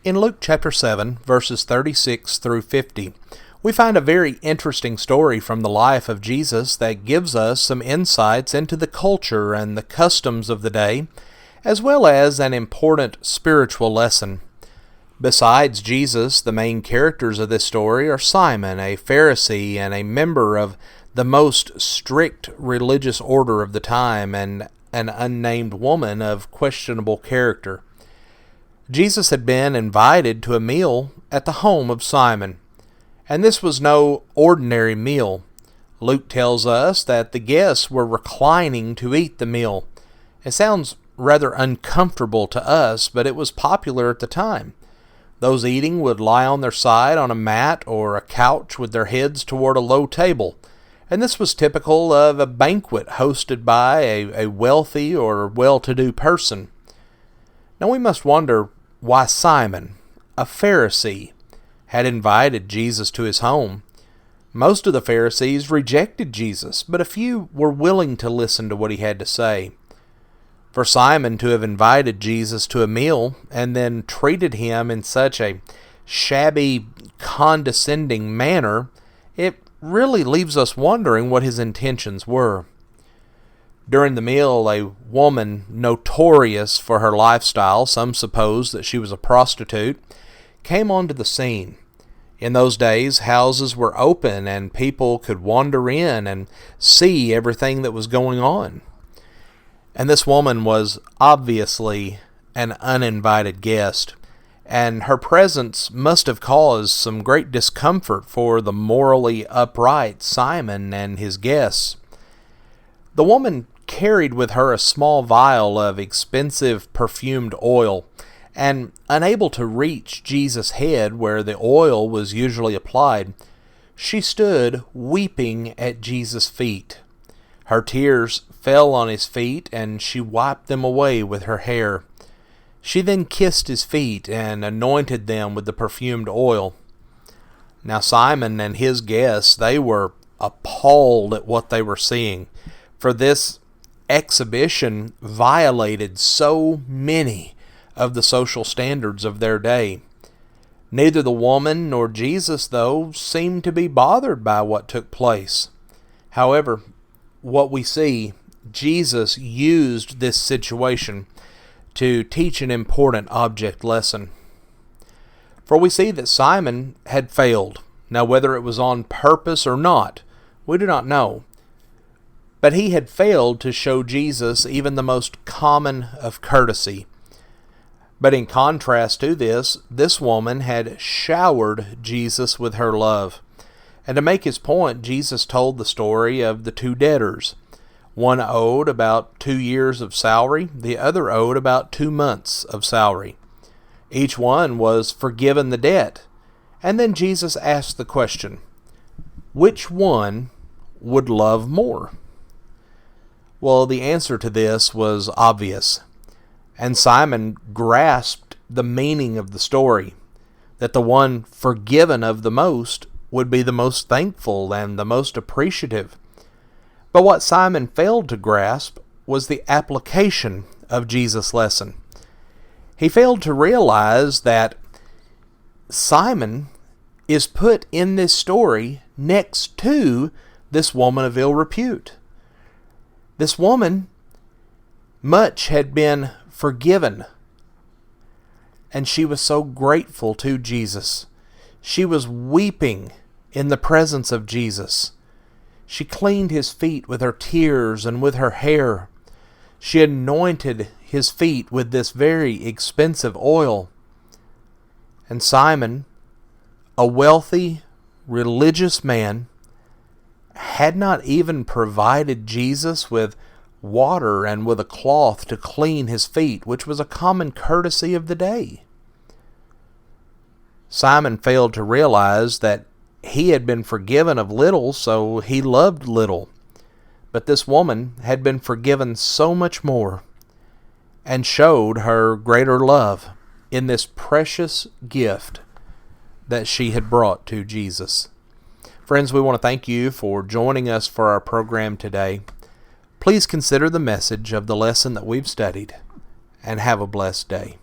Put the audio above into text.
In Luke chapter 7, verses 36 through 50, we find a very interesting story from the life of Jesus that gives us some insights into the culture and the customs of the day, as well as an important spiritual lesson. Besides Jesus, the main characters of this story are Simon, a Pharisee and a member of the most strict religious order of the time, and an unnamed woman of questionable character. Jesus had been invited to a meal at the home of Simon, and this was no ordinary meal. Luke tells us that the guests were reclining to eat the meal. It sounds rather uncomfortable to us, but it was popular at the time. Those eating would lie on their side on a mat or a couch with their heads toward a low table, and this was typical of a banquet hosted by a wealthy or well-to-do person. Now we must wonder why Simon, a Pharisee, had invited Jesus to his home. Most of the Pharisees rejected Jesus, but a few were willing to listen to what he had to say. For Simon to have invited Jesus to a meal and then treated him in such a shabby, condescending manner, it really leaves us wondering what his intentions were. During the meal, a woman notorious for her lifestyle, some suppose that she was a prostitute, came onto the scene. In those days, houses were open and people could wander in and see everything that was going on. And this woman was obviously an uninvited guest, and her presence must have caused some great discomfort for the morally upright Simon and his guests. The woman carried with her a small vial of expensive perfumed oil, and unable to reach Jesus' head where the oil was usually applied, she stood weeping at Jesus' feet. Her tears fell on his feet, and she wiped them away with her hair. She then kissed his feet and anointed them with the perfumed oil. Now Simon and his guests, they were appalled at what they were seeing, for this exhibition violated so many of the social standards of their day. Neither the woman nor Jesus, though, seemed to be bothered by what took place. However, what we see, Jesus used this situation to teach an important object lesson. For we see that Simon had failed. Now, whether it was on purpose or not, we do not know. But he had failed to show Jesus even the most common of courtesy. But in contrast to this woman had showered Jesus with her love. And to make his point, Jesus told the story of the two debtors. One owed about 2 years of salary, the other owed about 2 months of salary. Each one was forgiven the debt. And then Jesus asked the question, which one would love more? Well, the answer to this was obvious, and Simon grasped the meaning of the story, that the one forgiven of the most would be the most thankful and the most appreciative. But what Simon failed to grasp was the application of Jesus' lesson. He failed to realize that Simon is put in this story next to this woman of ill repute. This woman, much had been forgiven, and she was so grateful to Jesus. She was weeping in the presence of Jesus. She cleaned his feet with her tears and with her hair. She anointed his feet with this very expensive oil. And Simon, a wealthy, religious man, had not even provided Jesus with water and with a cloth to clean his feet, which was a common courtesy of the day. Simon failed to realize that he had been forgiven of little, so he loved little. But this woman had been forgiven so much more, and showed her greater love in this precious gift that she had brought to Jesus. Friends, we want to thank you for joining us for our program today. Please consider the message of the lesson that we've studied, and have a blessed day.